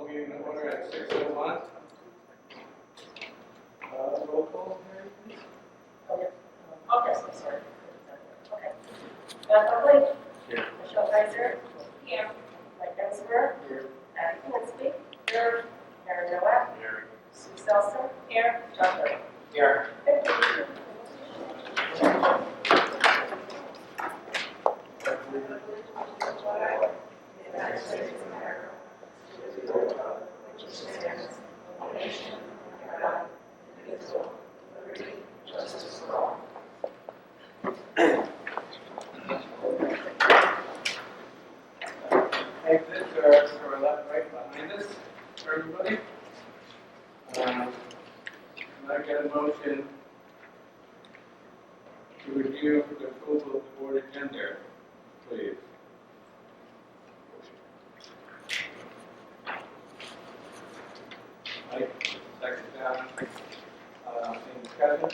call the meeting to order at 6:01. Roll call, Mary, please. Okay, so sorry. Okay. Beth Oakley. Here. Michelle Heiser. Here. Mike Ensler. Here. Abby Kinsky. Here. Karen Nowak. Here. Sue Selson. Here. John Burke. Here. United States of America, to the republic which stands one nation under God, indivisible, with liberty and justice for all. Exits are left, right behind us for everybody. Can I get a motion to review the approval of the board agenda, please? Mike, second down. Any discussion?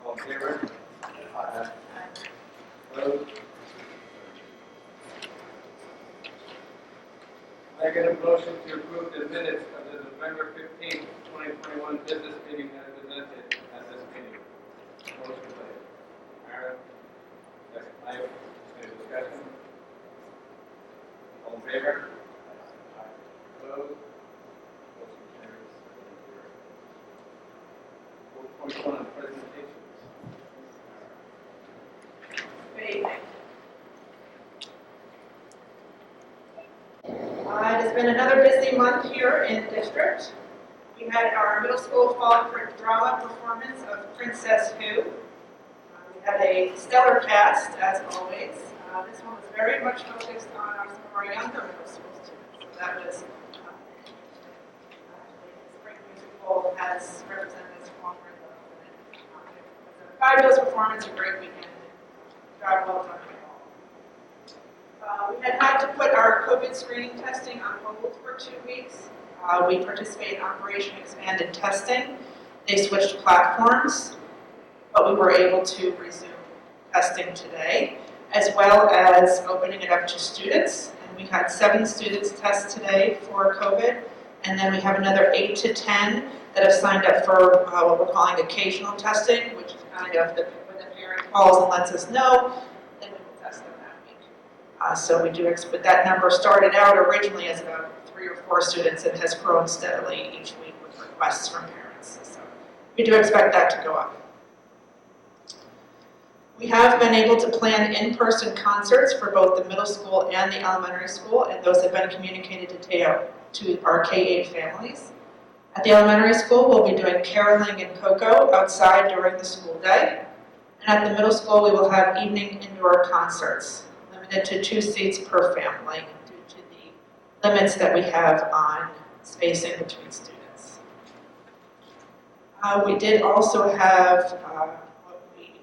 All in favor? Aye. Opposed? I get a motion to approve the minutes of the November 15th, 2021 business meeting as presented at this meeting. Motion please. Aaron? Second. Mike? Any discussion? All in favor? Aye. Opposed? Motion carries. 4.1 presentations. Good evening. It has been another busy month here in the district. We had our middle school fall drama performance of Princess Who. We had a stellar cast, as always. This one was very much focused on some of our younger middle school students. So that was interesting. The spring musical has represented us longer than it was a fabulous performance, a great weekend. Job well done. We had to put our COVID screening testing on hold for 2 weeks. We participated in Operation Expanded Testing. They switched platforms, but we were able to resume testing today, as well as opening it up to students. And we had 7 students test today for COVID, and then we have another 8 to 10 that have signed up for what we're calling occasional testing, which is kind of when the parent calls and lets us know, then we will test them that week. So we do expect that number started out originally as about 3 or 4 students and has grown steadily each week with requests from parents. So we do expect that to go up. We have been able to plan in-person concerts for both the middle school and the elementary school, and those have been communicated to our K-8 families. At the elementary school, we'll be doing caroling and cocoa outside during the school day. And at the middle school, we will have evening indoor concerts, limited to 2 seats per family due to the limits that we have on spacing between students. We did also have what we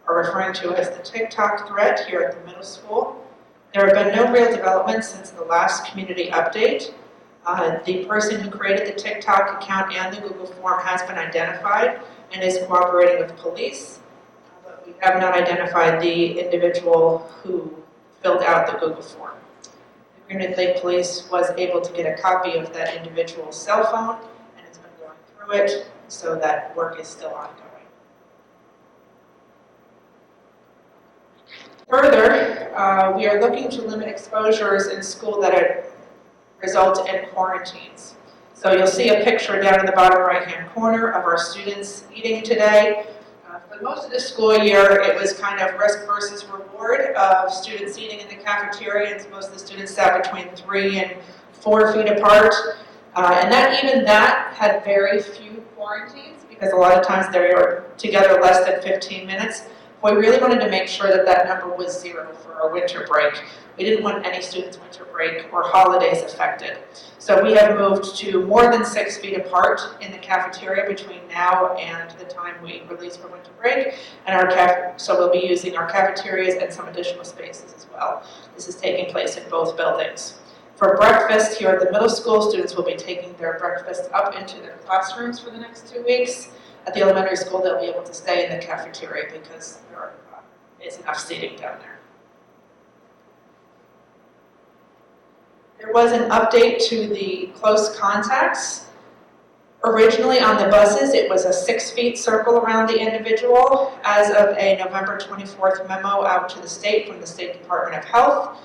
are referring to as the TikTok threat here at the middle school. There have been no real developments since the last community update. The person who created the TikTok account and the Google form has been identified and is cooperating with police, but we have not identified the individual who filled out the Google form. The Green Lake Police was able to get a copy of that individual's cell phone and has been going through it, so that work is still ongoing. Further, we are looking to limit exposures in school that result in quarantines. So you'll see a picture down in the bottom right-hand corner of our students eating today. For most of the school year, it was kind of risk versus reward of students eating in the cafeteria, and most of the students sat between 3 and 4 feet apart. And even that had very few quarantines, because a lot of times they were together less than 15 minutes. We really wanted to make sure that that number was 0 for our winter break. We didn't want any students' winter break or holidays affected. So we have moved to more than 6 feet apart in the cafeteria between now and the time we release for winter break. And so we'll be using our cafeterias and some additional spaces as well. This is taking place in both buildings. For breakfast here at the middle school, students will be taking their breakfast up into their classrooms for the next 2 weeks. At the elementary school, they'll be able to stay in the cafeteria because there is enough seating down there. There was an update to the close contacts. Originally on the buses, it was a 6 feet circle around the individual. As of a November 24th memo out to the state from the State Department of Health,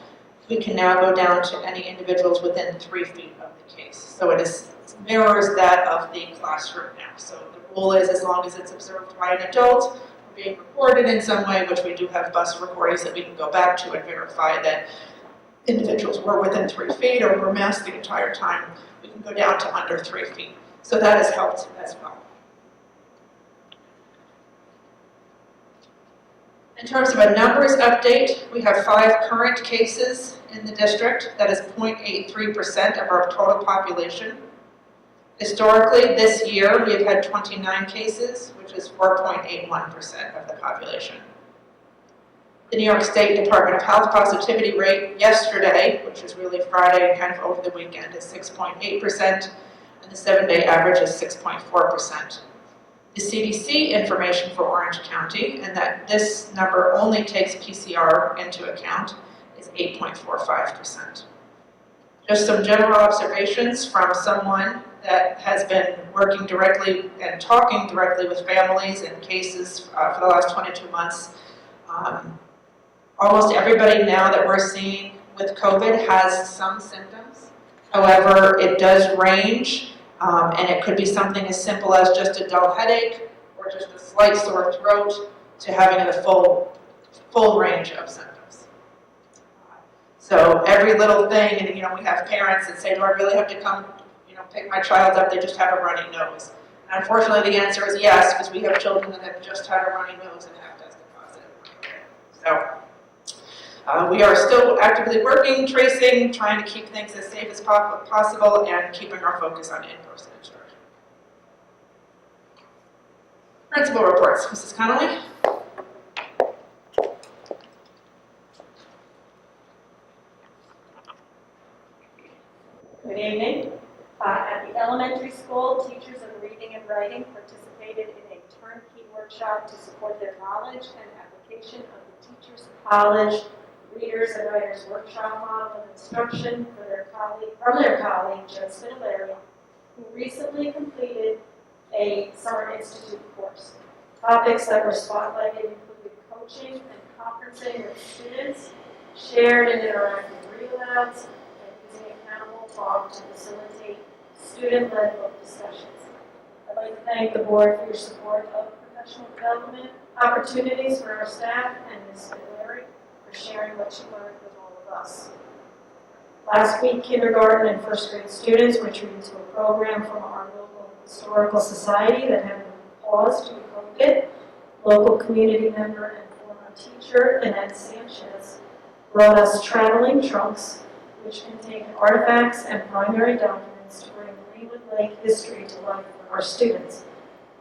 we can now go down to any individuals within 3 feet of the case. So it mirrors that of the classroom now. So the rule is, as long as it's observed by an adult, or being recorded in some way, which we do have bus recordings that we can go back to and verify that individuals were within 3 feet or were masked the entire time, we can go down to under 3 feet. So that has helped as well. In terms of a numbers update, we have 5 current cases in the district. That is 0.83% of our total population. Historically, this year, we have had 29 cases, which is 4.81% of the population. The New York State Department of Health positivity rate yesterday, which was really Friday and kind of over the weekend, is 6.8%, and the 7-day average is 6.4%. The CDC information for Orange County, and that this number only takes PCR into account, is 8.45%. Just some general observations from someone that has been working directly and talking directly with families and cases for the last 22 months. Almost everybody now that we're seeing with COVID has some symptoms. However, it does range, and it could be something as simple as just a dull headache or just a slight sore throat to having the full range of symptoms. So every little thing, and we have parents that say, do I really have to come, pick my child up? They just have a runny nose. And unfortunately, the answer is yes, because we have children that have just had a runny nose and have tested positive. So we are still actively working, tracing, trying to keep things as safe as possible, and keeping our focus on in-person instruction. Principal reports. Mrs. Connolly? Good evening. At the elementary school, teachers of reading and writing participated in a turnkey workshop to support their knowledge and application of the Teachers College Readers and Writers Workshop model of instruction from their colleague, Joe Spitaleri, who recently completed a Summer Institute course. Topics that were spotlighted included coaching and conferencing with students, shared and interactive read-alouds, and using accountable Tock to facilitate student-led book discussions. I'd like to thank the board for your support of professional development opportunities for our staff and Ms. Spitaleri for sharing what she learned with all of us. Last week, kindergarten and first grade students were treated to a program from our local historical society that had been paused due to COVID. Local community member and former teacher, Annette Sanchez, brought us traveling trunks, which contained artifacts and primary documents to bring Greenwood Lake history to life for our students.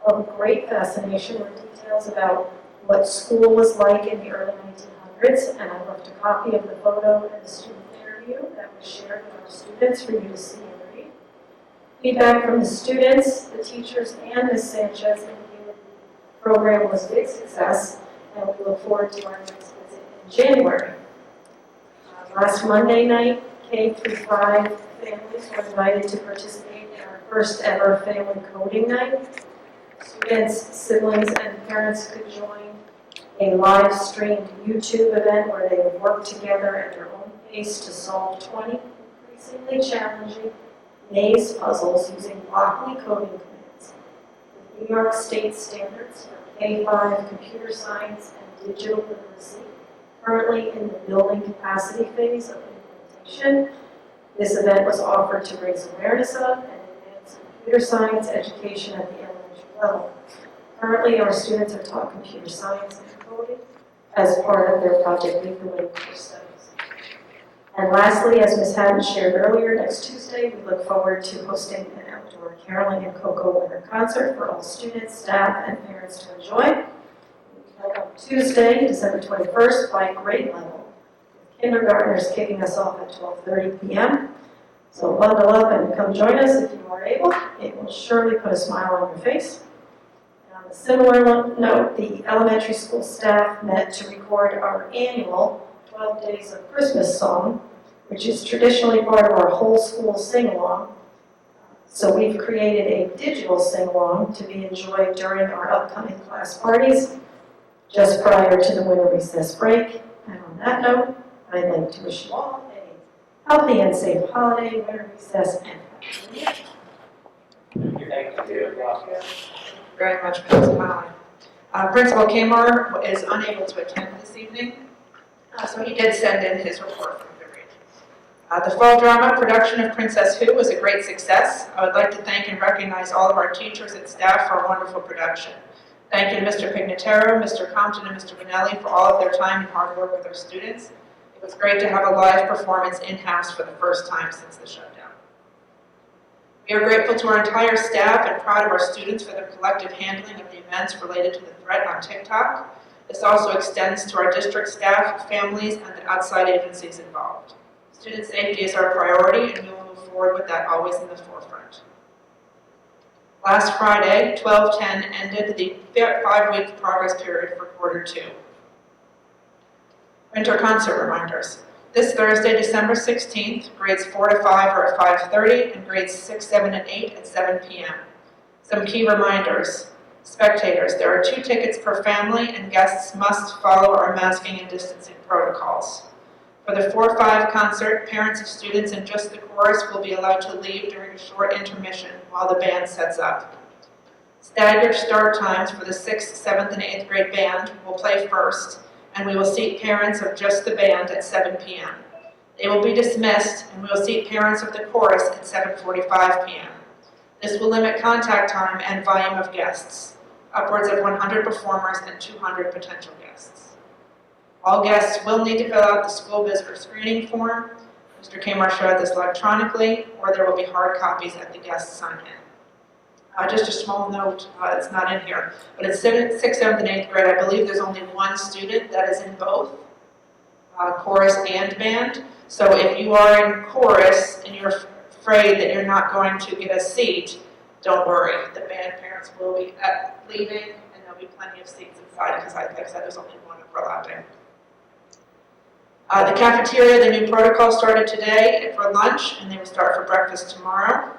Of great fascination were details about what school was like in the early 1900s, and I left a copy of the photo and the student interview that was shared with our students for you to see and read. Feedback from the students, the teachers, and Ms. Sanchez indicated the program was a big success, and we look forward to our next visit in January. Last Monday night, K through 5 families were invited to participate in our first ever family coding night. Students, siblings, and parents could join a live streamed YouTube event where they would work together at their own pace to solve 20 increasingly challenging maze puzzles using blockly coding commands. With New York State standards for K-5 computer science and digital literacy currently in the building capacity phase of implementation, this event was offered to raise awareness of and advance computer science education at the elementary level. Currently, our students are taught computer science and coding as part of their Project Leap-Away course studies. And lastly, as Ms. Haddon shared earlier, next Tuesday, we look forward to hosting an outdoor caroling and cocoa winter concert for all students, staff, and parents to enjoy. On Tuesday, December 21st, by grade level, with kindergartners kicking us off at 12:30 p.m. So bundle up and come join us if you are able. It will surely put a smile on your face. And on a similar note, the elementary school staff met to record our annual 12 Days of Christmas song, which is traditionally part of our whole school sing-along. So we've created a digital sing-along to be enjoyed during our upcoming class parties just prior to the winter recess break. And on that note, I'd like to wish you all a healthy and safe holiday, winter recess, and happy New Year. Thank you. Very much, Mrs. Molly. Principal Kamar is unable to attend this evening, so he did send in his report from the read. The fall drama production of Princess Who was a great success. I would like to thank and recognize all of our teachers and staff for a wonderful production. Thank you to Mr. Pignataro, Mr. Compton, and Mr. Bonelli for all of their time and hard work with our students. It was great to have a live performance in-house for the first time since the shutdown. We are grateful to our entire staff and proud of our students for their collective handling of the events related to the threat on TikTok. This also extends to our district staff, families, and the outside agencies involved. Student safety is our priority, and we will move forward with that always in the forefront. Last Friday, 12/10, ended the 5-week progress period for quarter 2. Winter concert reminders. This Thursday, December 16th, grades 4 to 5 are at 5:30 and grades 6, 7, and 8 at 7 p.m. Some key reminders. Spectators, there are 2 tickets per family and guests must follow our masking and distancing protocols. For the 4-5 concert, parents of students and just the chorus will be allowed to leave during a short intermission while the band sets up. Staggered start times for the 6th, 7th, and 8th grade band will play first, and we will seat parents of just the band at 7 p.m. They will be dismissed, and we will seat parents of the chorus at 7:45 p.m. This will limit contact time and volume of guests, upwards of 100 performers and 200 potential guests. All guests will need to fill out the school visitor screening form. Mr. Kamar showed this electronically, or there will be hard copies at the guest sign-in. Just a small note, it's not in here, but in 6th, 7th, and 8th grade, I believe there's only one student that is in both chorus and band. So if you are in chorus and you're afraid that you're not going to get a seat, don't worry. The band parents will be leaving, and there'll be plenty of seats inside because, like I said, there's only one overlapping. The cafeteria, the new protocol started today for lunch, and they will start for breakfast tomorrow.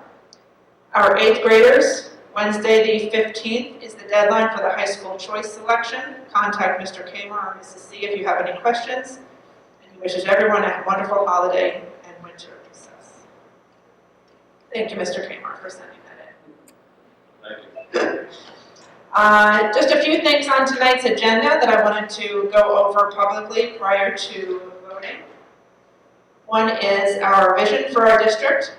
Our 8th graders, Wednesday the 15th is the deadline for the high school choice selection. Contact Mr. Kamar or Mrs. C if you have any questions. And he wishes everyone a wonderful holiday and winter recess. Thank you, Mr. Kamar, for sending that in. Thank you. Just a few things on tonight's agenda that I wanted to go over publicly prior to voting. One is our vision for our district.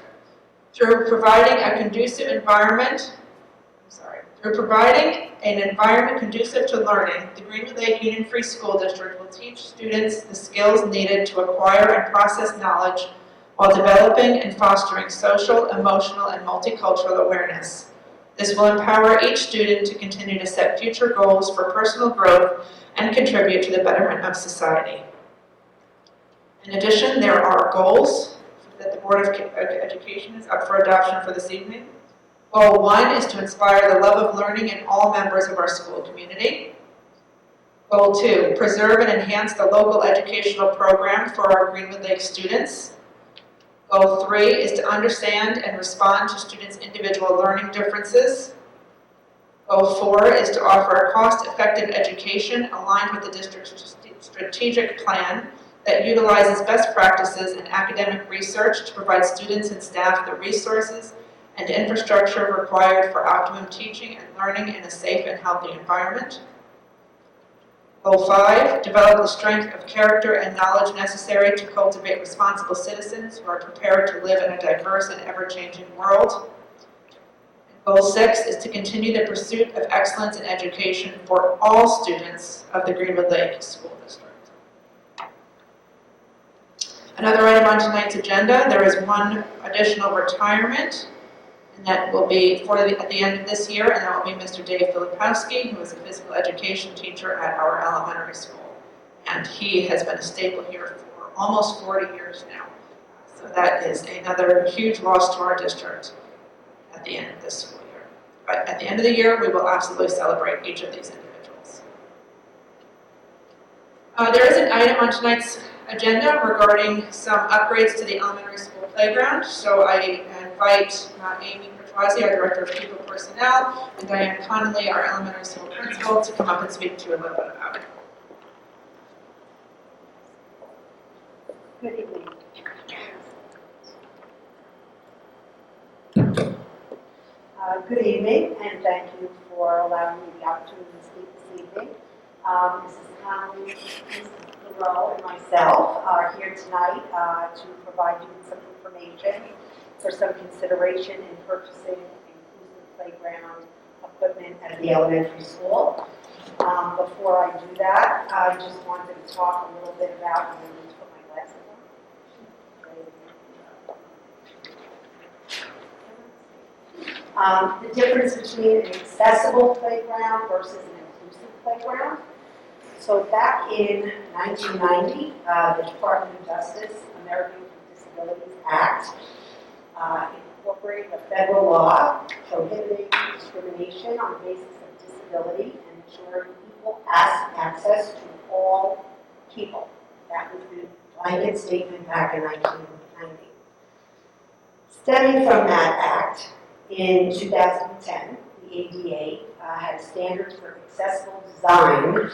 Through providing an environment conducive to learning, the Greenwood Lake Union Free School District will teach students the skills needed to acquire and process knowledge while developing and fostering social, emotional, and multicultural awareness. This will empower each student to continue to set future goals for personal growth and contribute to the betterment of society. In addition, there are goals that the Board of Education is up for adoption for this evening. Goal 1 is to inspire the love of learning in all members of our school community. Goal 2, preserve and enhance the local educational program for our Greenwood Lake students. Goal 3 is to understand and respond to students' individual learning differences. Goal 4 is to offer a cost-effective education aligned with the district's strategic plan that utilizes best practices and academic research to provide students and staff the resources and infrastructure required for optimum teaching and learning in a safe and healthy environment. Goal 5, develop the strength of character and knowledge necessary to cultivate responsible citizens who are prepared to live in a diverse and ever-changing world. And Goal 6 is to continue the pursuit of excellence in education for all students of the Greenwood Lake School District. Another item on tonight's agenda, there is one additional retirement, and that will be at the end of this year, and that will be Mr. Dave Filipowski, who is a physical education teacher at our elementary school. And he has been a staple here for almost 40 years now. So that is another huge loss to our district at the end of this school year. But at the end of the year, we will absolutely celebrate each of these individuals. There is an item on tonight's agenda regarding some upgrades to the elementary school playground. So I invite Amy Petrozzi, our Director of People Personnel, and Diane Connolly, our elementary school principal, to come up and speak to you a little bit about it. Good evening. Good evening, and thank you for allowing me the opportunity to speak this evening. Mrs. Connolly, Mrs. Moreau, and myself are here tonight to provide you with some information for some consideration in purchasing inclusive playground equipment at the elementary school. Before I do that, I just wanted to talk a little bit about, I'm going to put my glasses on. The difference between an accessible playground versus an inclusive playground. So back in 1990, the Department of Justice, Americans with Disabilities Act, incorporated a federal law prohibiting discrimination on the basis of disability and ensuring equal access to all people. That was the blanket statement back in 1990. Stemming from that act, in 2010, the ADA had standards for accessible design,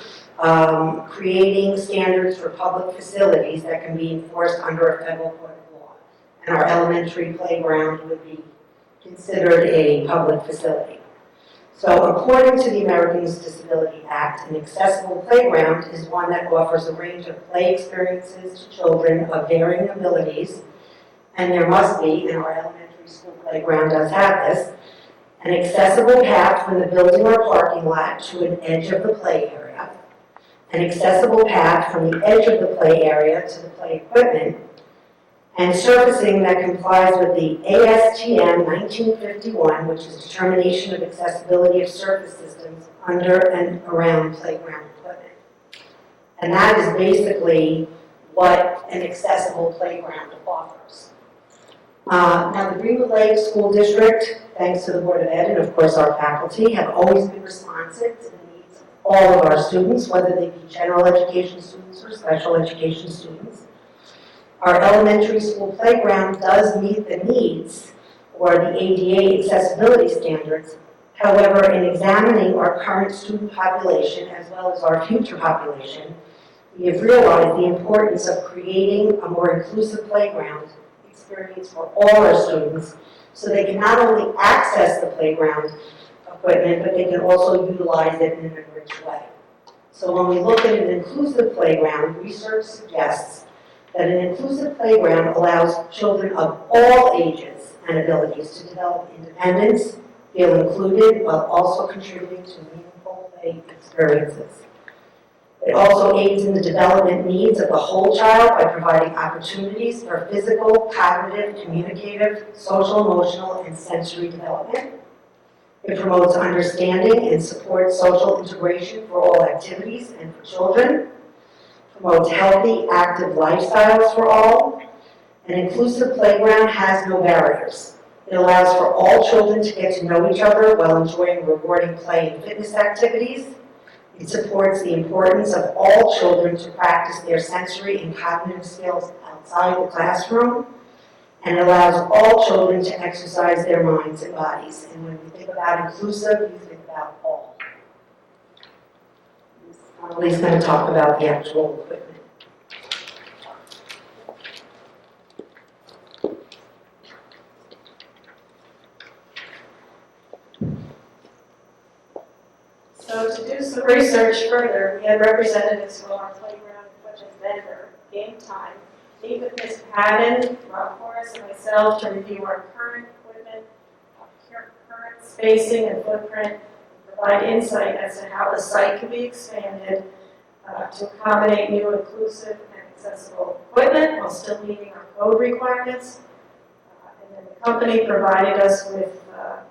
creating standards for public facilities that can be enforced under a federal court of law. And our elementary playground would be considered a public facility. So according to the Americans with Disabilities Act, an accessible playground is one that offers a range of play experiences to children of varying abilities, and there must be, and our elementary school playground does have this, an accessible path from the building or parking lot to an edge of the play area, an accessible path from the edge of the play area to the play equipment, and surfacing that complies with the ASTM 1951, which is Determination of Accessibility of Surface Systems under and around playground equipment. And that is basically what an accessible playground offers. Now, the Greenwood Lake School District, thanks to the Board of Ed and of course our faculty, have always been responsive to the needs of all of our students, whether they be general education students or special education students. Our elementary school playground does meet the needs or the ADA accessibility standards. However, in examining our current student population as well as our future population, we have realized the importance of creating a more inclusive playground experience for all our students, so they can not only access the playground equipment, but they can also utilize it in an enriched way. So when we look at an inclusive playground, research suggests that an inclusive playground allows children of all ages and abilities to develop independence, feel included, while also contributing to meaningful play experiences. It also aids in the development needs of the whole child by providing opportunities for physical, cognitive, communicative, social, emotional, and sensory development. It promotes understanding and supports social integration for all activities and for children. Promotes healthy, active lifestyles for all. An inclusive playground has no barriers. It allows for all children to get to know each other while enjoying rewarding play and fitness activities. It supports the importance of all children to practice their sensory and cognitive skills outside the classroom, and it allows all children to exercise their minds and bodies. And when we think about inclusive, you think about all. Ms. Connolly is going to talk about the actual equipment. So to do some research further, we had representatives from our playground equipment vendor, Game Time, meet with Ms. Patton, Rob Forrest, and myself to review our current equipment, current spacing and footprint, and provide insight as to how the site can be expanded to accommodate new inclusive and accessible equipment while still meeting our code requirements. And then the company provided us with a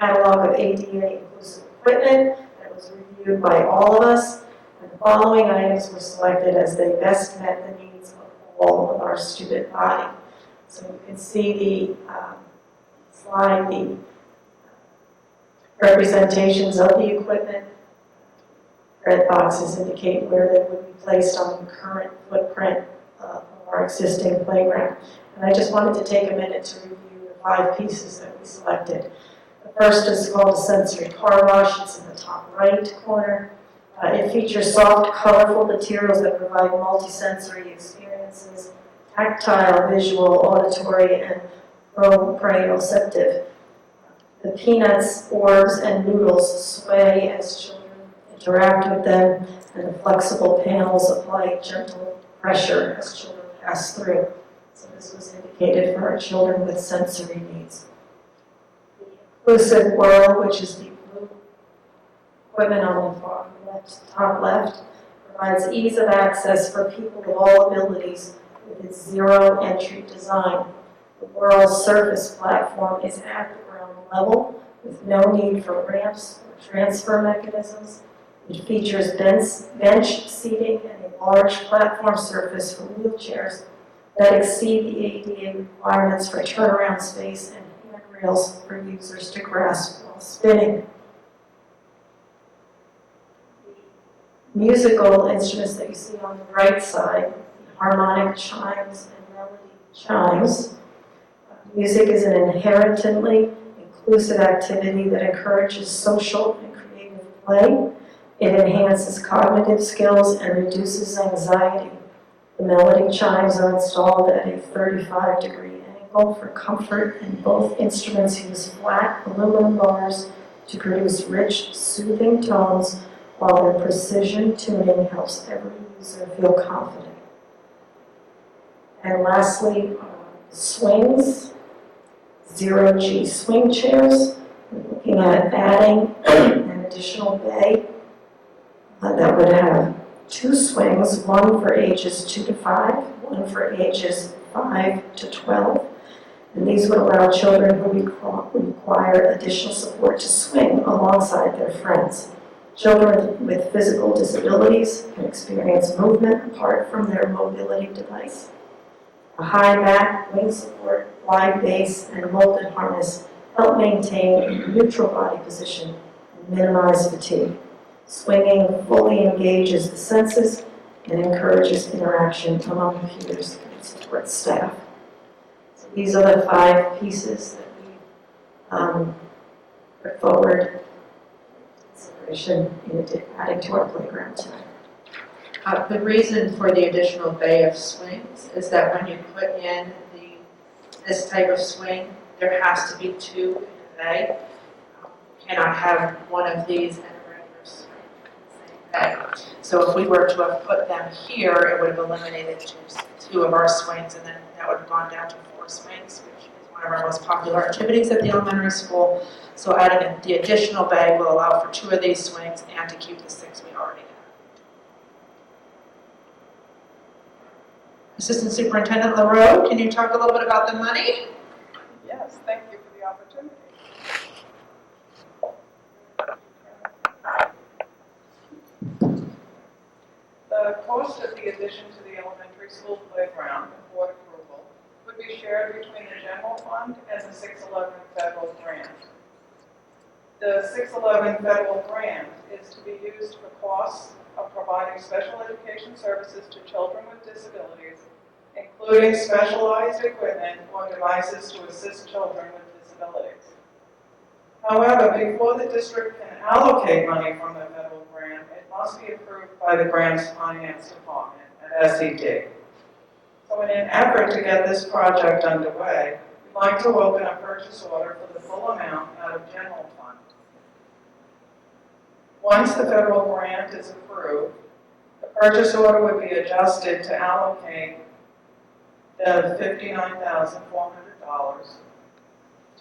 catalog of ADA inclusive equipment that was reviewed by all of us, and the following items were selected as they best met the needs of all of our student body. So you can see the slide, the representations of the equipment. Red boxes indicate where they would be placed on the current footprint of our existing playground. And I just wanted to take a minute to review the 5 pieces that we selected. The first is called a sensory car wash. It's in the top right corner. It features soft, colorful materials that provide multisensory experiences, tactile, visual, auditory, and proprioceptive. The peanuts, orbs, and noodles sway as children interact with them, and the flexible panels apply gentle pressure as children pass through. So this was indicated for our children with sensory needs. The inclusive whirl, which is the blue equipment on the far left, top left, provides ease of access for people of all abilities with its zero entry design. The whirl surface platform is at the ground level with no need for ramps or transfer mechanisms. It features bench seating and a large platform surface for wheelchairs that exceed the ADA requirements for turnaround space and handrails for users to grasp while spinning. The musical instruments that you see on the right side, the harmonic chimes and melody chimes. Music is an inherently inclusive activity that encourages social and creative play. It enhances cognitive skills and reduces anxiety. The melody chimes are installed at a 35-degree angle for comfort, and both instruments use flat aluminum bars to produce rich, soothing tones, while their precision tuning helps every user feel confident. And lastly, swings, zero-G swing chairs. We're looking at adding an additional bay that would have 2 swings, one for ages 2 to 5, one for ages 5 to 12. And these would allow children who require additional support to swing alongside their friends. Children with physical disabilities can experience movement apart from their mobility device. A high back, wing support, wide base, and molded harness help maintain a neutral body position and minimize fatigue. Swinging fully engages the senses and encourages interaction among peers and support staff. So these are the 5 pieces that we put forward consideration in adding to our playground tonight. The reason for the additional bay of swings is that when you put in this type of swing, there has to be 2 in the bay. You cannot have one of these and a regular swing in the same bay. So if we were to have put them here, it would have eliminated 2 of our swings, and then that would have gone down to 4 swings, which is one of our most popular activities at the elementary school. So adding the additional bay will allow for 2 of these swings and to keep the 6 we already have. Assistant Superintendent LaRoe, can you talk a little bit about the money? Yes, thank you for the opportunity. The cost of the addition to the elementary school playground, with board approval, would be shared between the general fund and the 611 federal grant. The 611 federal grant is to be used for costs of providing special education services to children with disabilities, including specialized equipment or devices to assist children with disabilities. However, before the district can allocate money from the federal grant, it must be approved by the grant's finance department at SED. So in an effort to get this project underway, we'd like to open a purchase order for the full amount out of general fund. Once the federal grant is approved, the purchase order would be adjusted to allocate the $59,400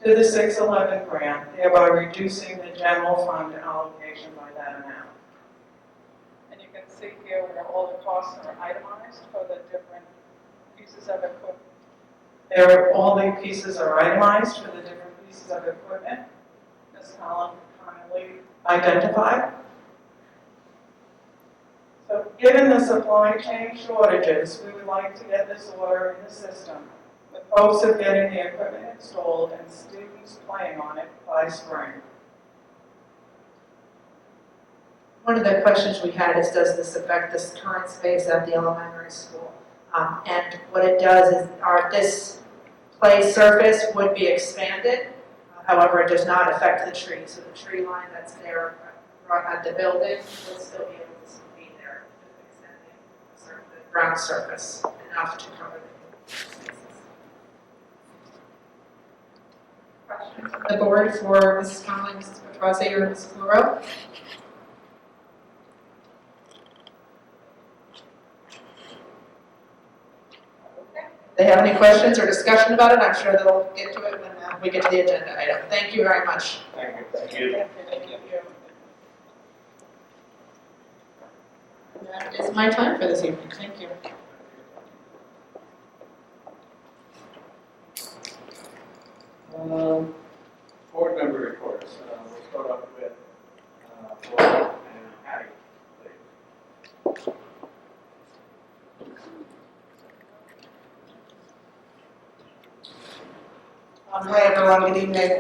to the 611 grant, thereby reducing the general fund allocation by that amount. And you can see here where all the costs are itemized for the different pieces of equipment. All the pieces are itemized for the different pieces of equipment. Ms. Holland kindly identified. So given the supply chain shortages, we would like to get this order in the system with hopes of getting the equipment installed and students playing on it by spring. One of the questions we had is, does this affect this current space at the elementary school? And what it does is this play surface would be expanded. However, it does not affect the tree. So the tree line that's there at the building will still be able to be there, just extending the ground surface enough to cover the spaces. Questions from the board for Mrs. Conley, Mrs. Petrosi, or Mrs. Moreau? If they have any questions or discussion about it, I'm sure they'll get to it when we get to the agenda item. Thank you very much. Thank you. Thank you. And that is my time for this evening. Thank you. Board member reports. We'll start off with Laura and Patty, please. Hi everyone, good evening.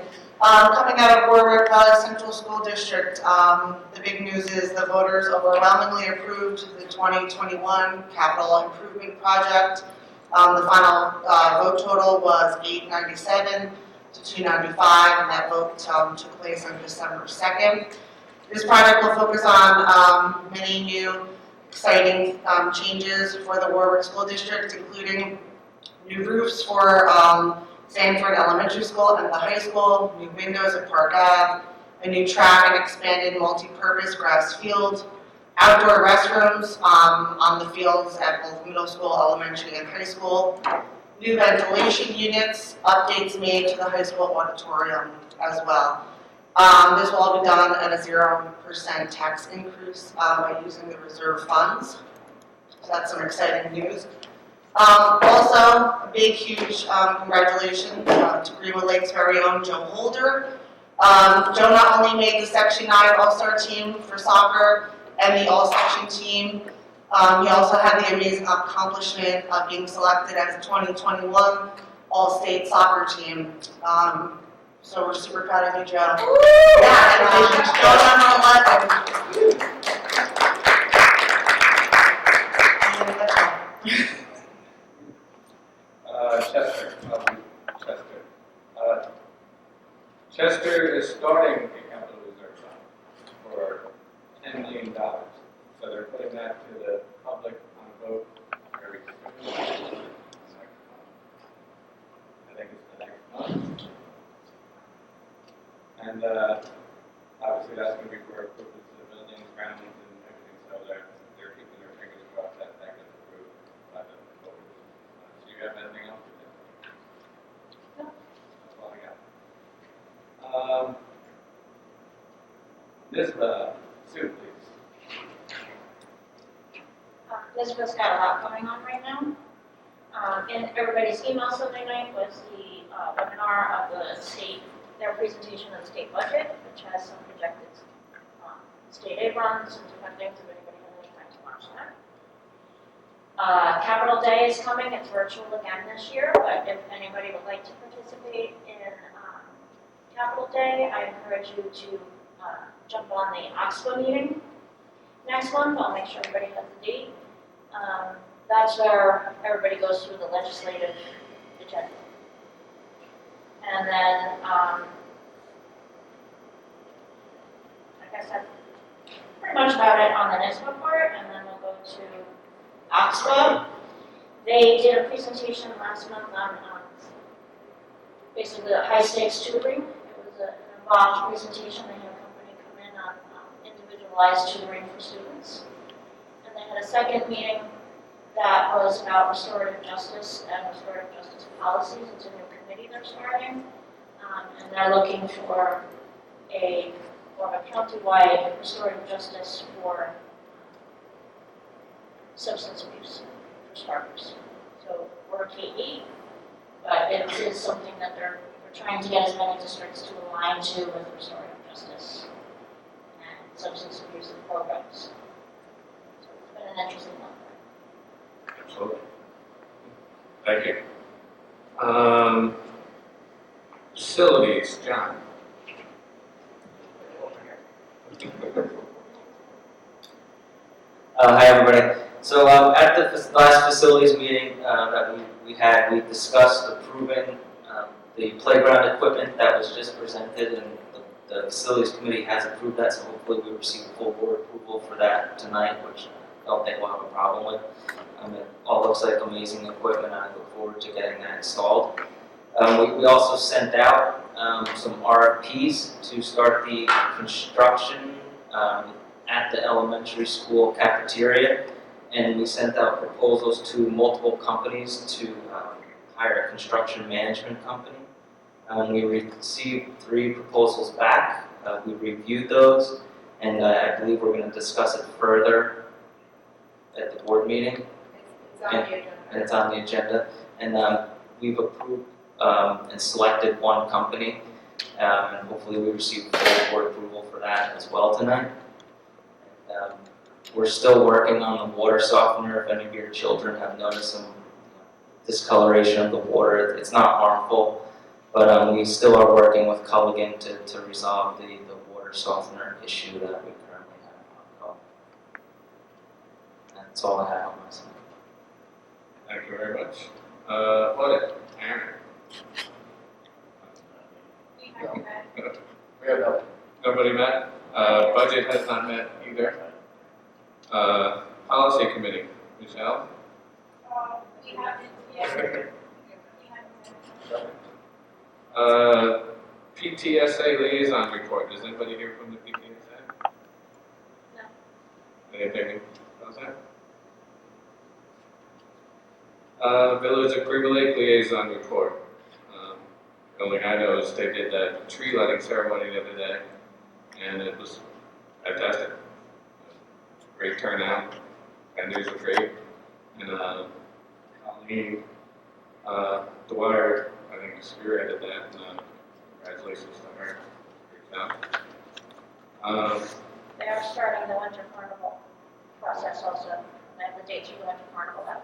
Coming out of Warwick Valley Central School District, the big news is the voters overwhelmingly approved the 2021 capital improvement project. The final vote total was 897 to 295, and that vote took place on December 2nd. This project will focus on many new exciting changes for the Warwick School District, including new roofs for Sanford Elementary School and the high school, new windows at Park Ave, a new track and expanded multi-purpose grass field, outdoor restrooms on the fields at both middle school, elementary, and high school, new ventilation units, updates made to the high school auditorium as well. This will all be done at a 0% tax increase by using the reserve funds. So that's some exciting news. Also, a big, huge congratulations to Greenwood Lake's very own Joe Holder. Joe not only made the Section 9 All-Star team for soccer and the All-Section team, he also had the amazing accomplishment of being selected as the 2021 All-State soccer team. So we're super proud of you, Joe. Yeah, congratulations, Joe, number 11. Chester is starting a capital reserve fund for $10 million. So they're putting that to the public on vote very soon. I think it's the next month. And obviously that's going to be for improvements to the buildings, grounds, and everything. So they're keeping their fingers crossed that that gets approved by the voters. So you have anything else? No. That's all I got. Ms. Sue, please. Elizabeth's got a lot going on right now. In everybody's email Sunday night was the webinar of the state, their presentation of the state budget, which has some projected state aid runs and different things, if anybody has any time to watch that. Capital Day is coming, it's virtual again this year, but if anybody would like to participate in Capital Day, I encourage you to jump on the Oxford meeting next month. I'll make sure everybody has the date. That's where everybody goes through the legislative agenda. And then, like I said, pretty much about it on the NISBA part, and then we'll go to Oxford. They did a presentation last month on basically the high stakes tutoring. It was an involved presentation. They had a company come in on individualized tutoring for students. And they had a second meeting that was about restorative justice and restorative justice policies. It's a new committee they're starting. And they're looking for a county-wide restorative justice for substance abuse, for starters. So we're K-8, but it is something that they're trying to get as many districts to align to with restorative justice and substance abuse programs. So it's been an interesting one. Absolutely. Thank you. Facilities, John. Hi everybody. So at the last facilities meeting that we had, we discussed approving the playground equipment that was just presented, and the facilities committee has approved that, so hopefully we receive full board approval for that tonight, which I don't think we'll have a problem with. It all looks like amazing equipment, and I look forward to getting that installed. We also sent out some RFPs to start the construction at the elementary school cafeteria, and we sent out proposals to multiple companies to hire a construction management company. We received 3 proposals back. We reviewed those, and I believe we're going to discuss it further at the board meeting. It's on the agenda. And it's on the agenda. And we've approved and selected one company, and hopefully we receive full board approval for that as well tonight. And, we're still working on the water softener. If any of your children have noticed some discoloration of the water, it's not harmful, but we still are working with Culligan to resolve the water softener issue that we currently have. That's all I have on my side. Thank you very much. Audit, Aaron. We have no. Nobody met. Budget has not met either. Policy committee, Michelle. We haven't yet. PTSA liaison report. Does anybody hear from the PTSA? No. Anything about that? Village of Green Lake liaison report. The only thing I know is they did that tree lighting ceremony the other day, and it was fantastic. Great turnout, vendors were great, and Colleen Dwyer, I think, spearheaded that, and congratulations to her. Great job. They are starting the winter carnival process also. They have the dates for the winter carnival out.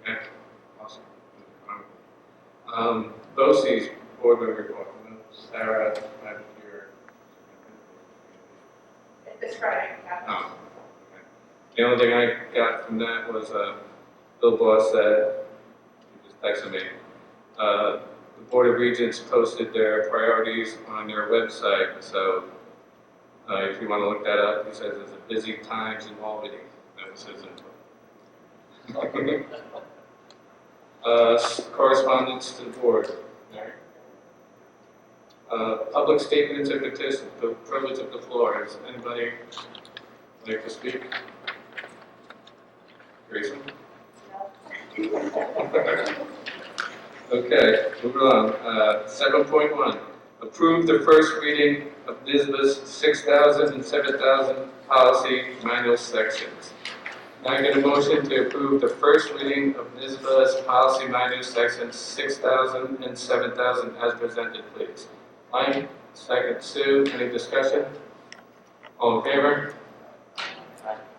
Okay, awesome. BOCES board member report. Sarah, have your. It's Friday. Oh, okay. The only thing I got from that was Bill Boss said, he just texted me, the Board of Regents posted their priorities on their website, so if you want to look that up, he says it's a busy times in Albany. That was his input. Correspondence to the board. Public statements and petitions, the privilege of the floor. Does anybody like to speak? Grayson? Okay, moving on. 7.1, approve the first reading of NYSBA's 6,000 and 7,000 policy manual sections. Can I get a motion to approve the first reading of NYSBA's policy manual sections 6,000 and 7,000 as presented, please? Mike, second. Sue, any discussion? All in favor?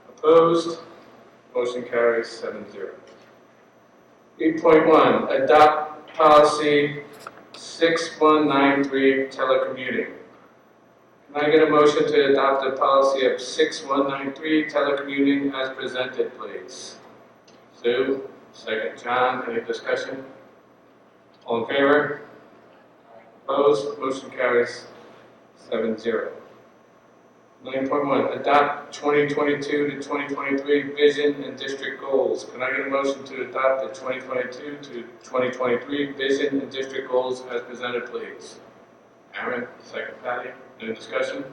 Opposed? Motion carries 7-0. 8.1, adopt policy 6193 telecommuting. Can I get a motion to adopt the policy of 6193 telecommuting as presented, please? Sue, second. John, any discussion? All in favor? Opposed? Motion carries 7-0. 9.1, adopt 2022 to 2023 vision and district goals. Can I get a motion to adopt the 2022 to 2023 vision and district goals as presented, please? Aaron, second. Patty, any discussion?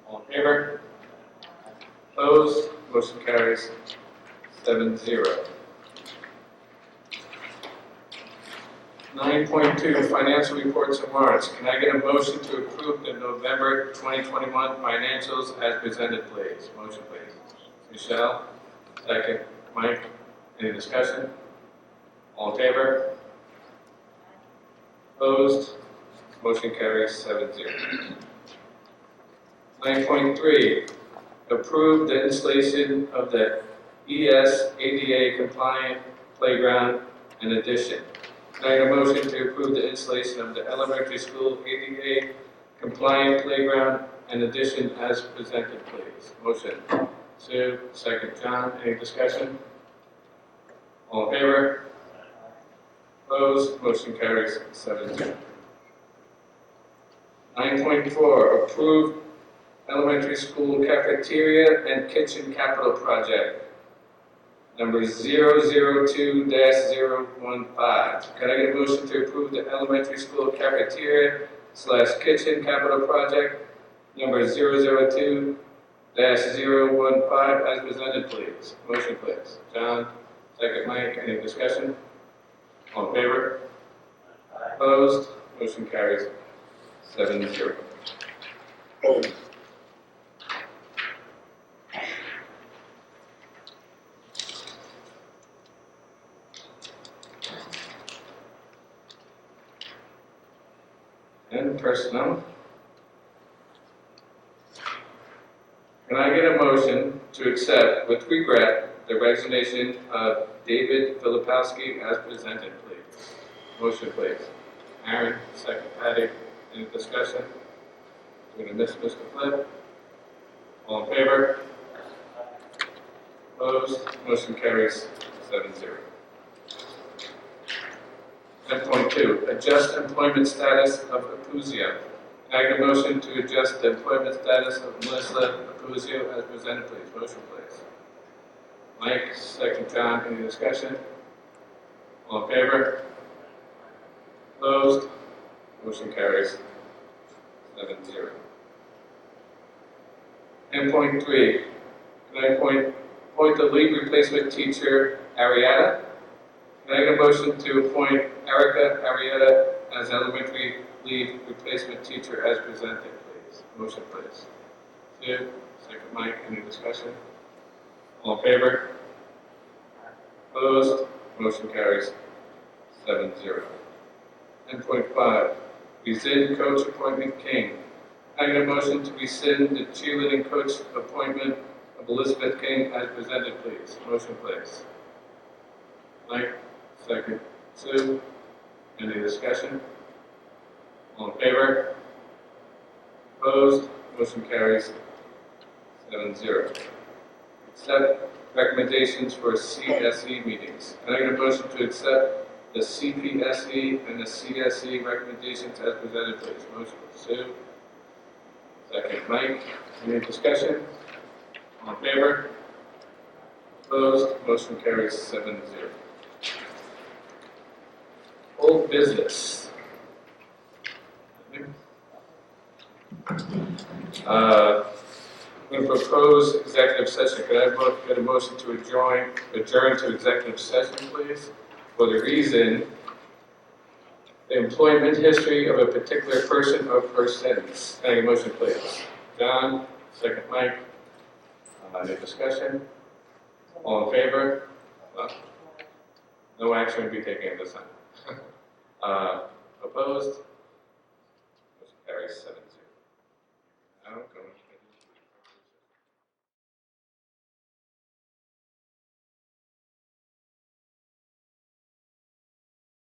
All in favor? Opposed? Motion carries 7-0. 9.2, financial reports and warrants. Can I get a motion to approve the November 2021 financials as presented, please? Motion, please. Michelle, second. Mike, any discussion? All in favor? Opposed? Motion carries 7-0. 9.3, approve the installation of the ADA compliant playground and addition. Can I get a motion to approve the installation of the elementary school ADA compliant playground and addition as presented, please? Motion. Sue, second. John, any discussion? All in favor? Opposed? Motion carries 7-0. 9.4, approved elementary school cafeteria and kitchen capital project. Number 002-015. Can I get a motion to approve the elementary school cafeteria / kitchen capital project number 002-015 as presented, please? Motion, please. John, second. Mike, any discussion? All in favor? Opposed? Motion carries 7-0. And personnel. Can I get a motion to accept with regret the resignation of David Filipowski as presented, please? Motion, please. Aaron, second. Patty, any discussion? We're going to miss Mr. Flip. All in favor? Opposed? Motion carries 7-0. 10.2, adjust employment status of Apuzio. Can I get a motion to adjust the employment status of Melissa Apuzio as presented, please? Motion, please. Mike, second. John, any discussion? All in favor? Opposed? Motion carries 7-0. 10.3, can I appoint the lead replacement teacher, Arietta? Can I get a motion to appoint Erica Arietta as elementary lead replacement teacher as presented, please? Motion, please. Sue, second. Mike, any discussion? All in favor? Opposed? Motion carries 7-0. 10.5, rescind coach appointment King. Can I get a motion to rescind the cheerleading coach appointment of Elizabeth King as presented, please? Motion, please. Mike, second. Sue, any discussion? All in favor? Opposed? Motion carries 7-0. Accept recommendations for CSE meetings. Can I get a motion to accept the CPSE and the CSE recommendations as presented, please? Motion, Sue. Second. Mike, any discussion? All in favor? Opposed? Motion carries 7-0. Old business. I'm going to propose executive session. Could I get a motion to adjourn to executive session, please? For the reason, the employment history of a particular person or persons. Can I get a motion, please? John, second. Mike. Any discussion? All in favor? No action will be taken at this time. Opposed?